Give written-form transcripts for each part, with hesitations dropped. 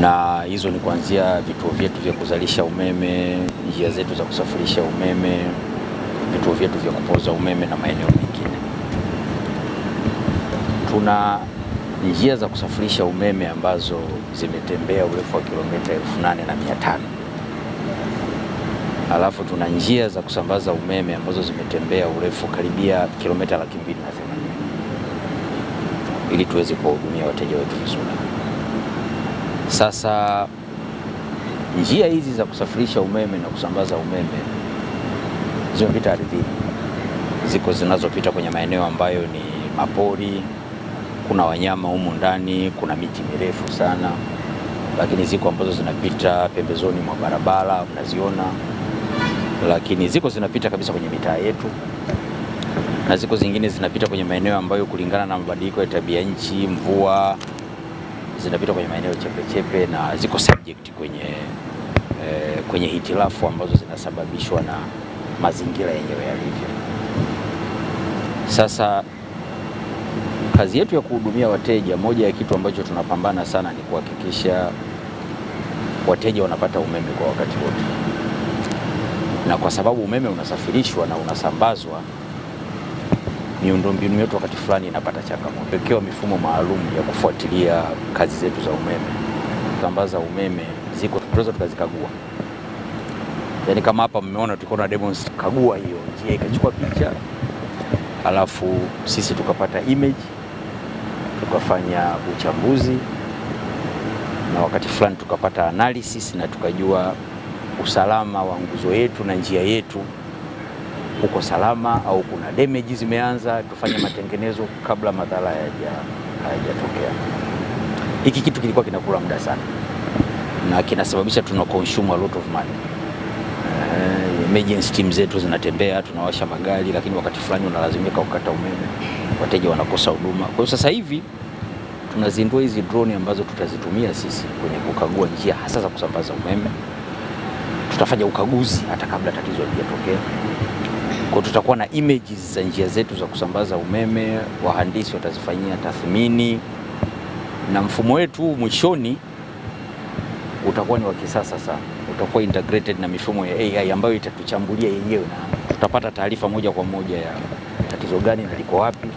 na hizo ni kuanzia vituo vyetu vya kuzalisha umeme, njia zetu za kusafirisha umeme, vituo vyetu vya kupoza umeme na maeneo mengine. Tuna njia za kusafirisha umeme ambazo zimetembea urefu wa kilomita 8,500. Alafu tuna njia za kusambaza umeme ambazo zimetembea urefu karibia kilomita 280 ili tuweze kuwahudumia wateja wetu vizuri. Sasa njia hizi za kusafirisha umeme na kusambaza umeme zimepita ardhini. Ziko zinazopita kwenye maeneo ambayo ni mapori, kuna wanyama humu ndani, kuna miti mirefu sana, lakini ziko ambazo zinapita pembezoni mwa barabara mnaziona, lakini ziko zinapita kabisa kwenye mitaa yetu, na ziko zingine zinapita kwenye maeneo ambayo kulingana na mabadiliko ya tabia nchi, mvua, zinapita kwenye maeneo chepe na ziko subject kwenye hitilafu ambazo zinasababishwa na mazingira yenyewe yalivyo. Sasa kazi yetu ya kuhudumia wateja, moja ya kitu ambacho tunapambana sana ni kuhakikisha wateja wanapata umeme kwa wakati wote, na kwa sababu umeme unasafirishwa na unasambazwa, miundombinu yetu wakati fulani inapata changamoto. Tumewekewa mifumo maalum ya kufuatilia kazi zetu za umeme. Kusambaza umeme ziko tunaweza tukazikagua. Yaani kama hapa mmeona tulikuwa na demonstrate, kagua hiyo njia ikachukua picha, alafu sisi tukapata image, tukafanya uchambuzi, na wakati fulani tukapata analysis na tukajua usalama wa nguzo yetu na njia yetu uko salama au kuna damage zimeanza, tufanye matengenezo kabla madhara hayajatokea. Hiki kitu kilikuwa kinakula muda sana na kinasababisha tuna consume a lot of money. Emergency team zetu zinatembea, tunawasha magari, lakini wakati fulani unalazimika kukata umeme, wateja wanakosa huduma. Kwa hiyo sasa hivi tunazindua hizi drone ambazo tutazitumia sisi kwenye kukagua njia hasa za kusambaza umeme. Tutafanya ukaguzi hata kabla tatizo halijatokea. Kwa tutakuwa na images za njia zetu za kusambaza umeme, wahandisi watazifanyia tathmini, na mfumo wetu mwishoni utakuwa ni wa kisasa sana. Utakuwa integrated na mifumo ya AI ambayo itatuchambulia yenyewe na tutapata taarifa moja kwa moja ya tatizo gani na liko wapi.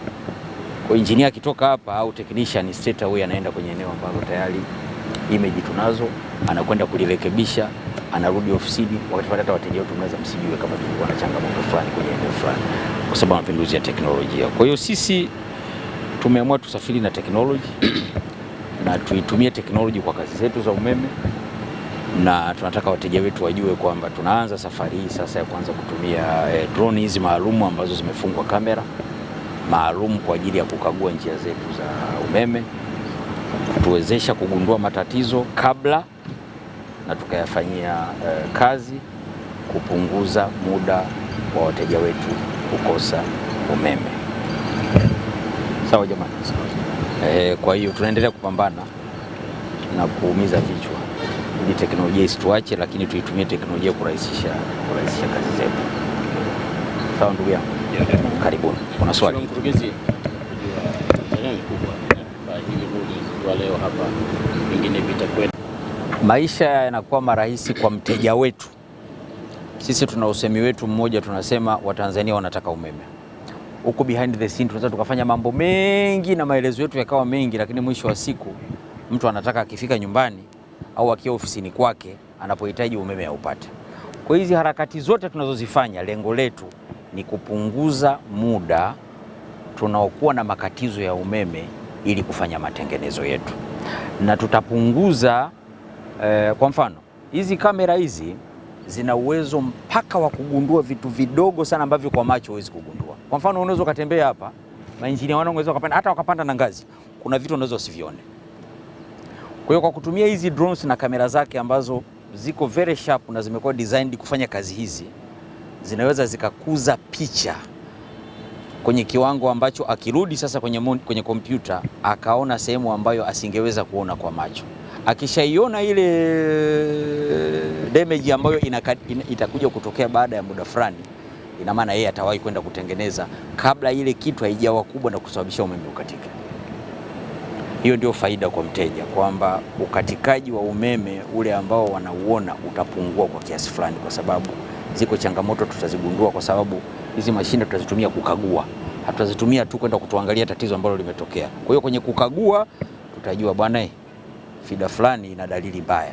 Kwa engineer akitoka hapa au technician straight away anaenda kwenye eneo ambalo tayari image tunazo, anakwenda kulirekebisha, anarudi ofisini. Wakati hata wateja wetu mnaweza msijue kama tulikuwa na changamoto fulani kwenye eneo fulani kwa sababu ya mapinduzi ya teknolojia. Kwa hiyo sisi tumeamua tusafiri na teknoloji na tuitumie teknoloji kwa kazi zetu za umeme, na tunataka wateja wetu wajue kwamba tunaanza safari hii sasa ya kuanza kutumia drone hizi maalum ambazo zimefungwa kamera maalum kwa ajili ya kukagua njia zetu za umeme, kutuwezesha kugundua matatizo kabla na tukayafanyia kazi, kupunguza muda wa wateja wetu kukosa umeme. Sawa jamani? Kwa hiyo tunaendelea kupambana na kuumiza vichwa ili teknolojia isituache, lakini tuitumie teknolojia kurahisisha kazi zetu. Sawa ndugu yangu? Karibuni. Kuna swali? Mkurugenzi, Tanzania ni kubwa. Leo hapa wengine vitakwenda. Maisha yanakuwa marahisi kwa mteja wetu. Sisi tuna usemi wetu mmoja, tunasema Watanzania wanataka umeme. Huko behind the scene tunaweza tukafanya mambo mengi na maelezo yetu yakawa mengi, lakini mwisho wa siku mtu anataka akifika nyumbani au akiwa ofisini kwake anapohitaji umeme aupate. Kwa hizi harakati zote tunazozifanya, lengo letu ni kupunguza muda tunaokuwa na makatizo ya umeme ili kufanya matengenezo yetu. Na tutapunguza kwa mfano, hizi kamera hizi zina uwezo mpaka wa kugundua vitu vidogo sana ambavyo kwa macho huwezi kugundua. Kwa mfano, unaweza kutembea hapa, maengineer wanaweza wakapanda, hata wakapanda na ngazi, kuna vitu unaweza usivione. Kwa hiyo kwa kutumia hizi drones na kamera zake ambazo ziko very sharp na zimekuwa designed kufanya kazi hizi, zinaweza zikakuza picha kwenye kiwango ambacho akirudi sasa kwenye kompyuta akaona sehemu ambayo asingeweza kuona kwa macho. Akishaiona ile damage ambayo itakuja kutokea baada ya muda fulani, ina maana yeye atawahi kwenda kutengeneza kabla ile kitu haijawa kubwa na kusababisha umeme ukatike. Hiyo ndio faida kwa mteja, kwamba ukatikaji wa umeme ule ambao wanauona utapungua kwa kiasi fulani, kwa sababu ziko changamoto tutazigundua, kwa sababu hizi mashine tutazitumia kukagua, hatuzitumia tu kwenda kutuangalia tatizo ambalo limetokea. Kwa hiyo kwenye kukagua tutajua bwana, fida fulani ina dalili mbaya.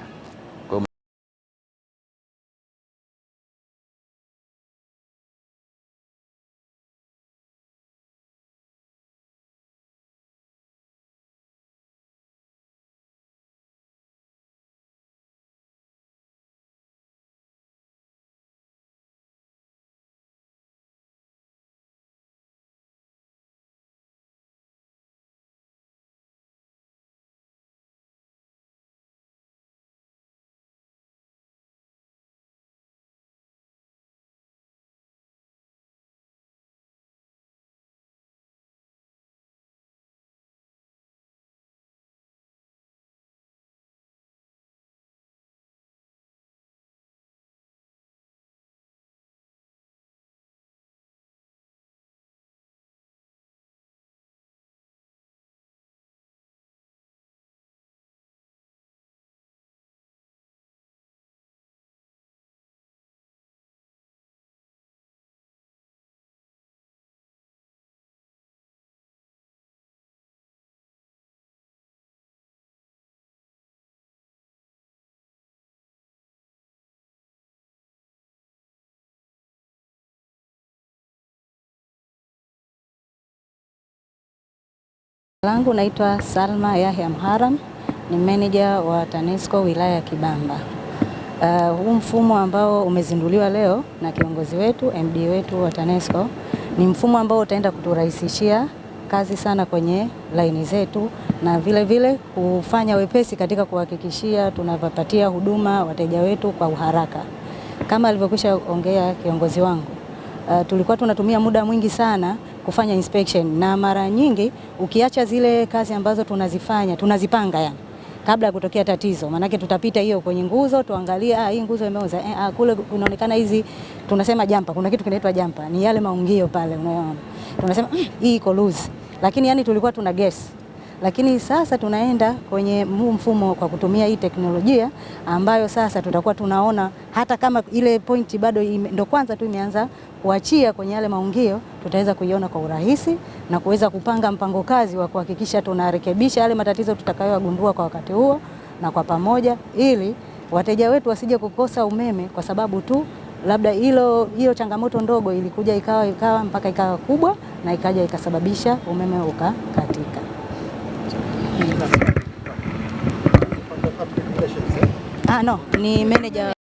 Langu naitwa Salma Yahya Mharam, ni manager wa TANESCO wilaya ya Kibamba. Huu mfumo ambao umezinduliwa leo na kiongozi wetu, MD wetu wa TANESCO, ni mfumo ambao utaenda kuturahisishia kazi sana kwenye laini zetu, na vile vile kufanya wepesi katika kuhakikishia tunawapatia huduma wateja wetu kwa uharaka. Kama alivyokwisha ongea kiongozi wangu, tulikuwa tunatumia muda mwingi sana kufanya inspection, na mara nyingi ukiacha zile kazi ambazo tunazipanga yani kabla ya kutokea tatizo, manake tutapita hiyo kwenye nguzo tuangalie, hii nguzo imeoza, kule kunaonekana hizi, tunasema jumper, kuna kitu kinaitwa jumper, ni yale maungio pale unayoona, tunasema hii iko loose, lakini yani tulikuwa tuna guess. Lakini sasa tunaenda kwenye mfumo kwa kutumia hii teknolojia ambayo sasa tutakuwa tunaona hata kama ile pointi bado ndo kwanza tu imeanza kuachia kwenye yale maungio, tutaweza kuiona kwa urahisi na kuweza kupanga mpango kazi wa kuhakikisha tunarekebisha yale matatizo tutakayogundua kwa wakati huo na kwa pamoja, ili wateja wetu wasije kukosa umeme kwa sababu tu labda hiyo changamoto ndogo ilikuja ikawa mpaka ikawa kubwa na ikaja ikasababisha umeme ukakatika. No, ni manager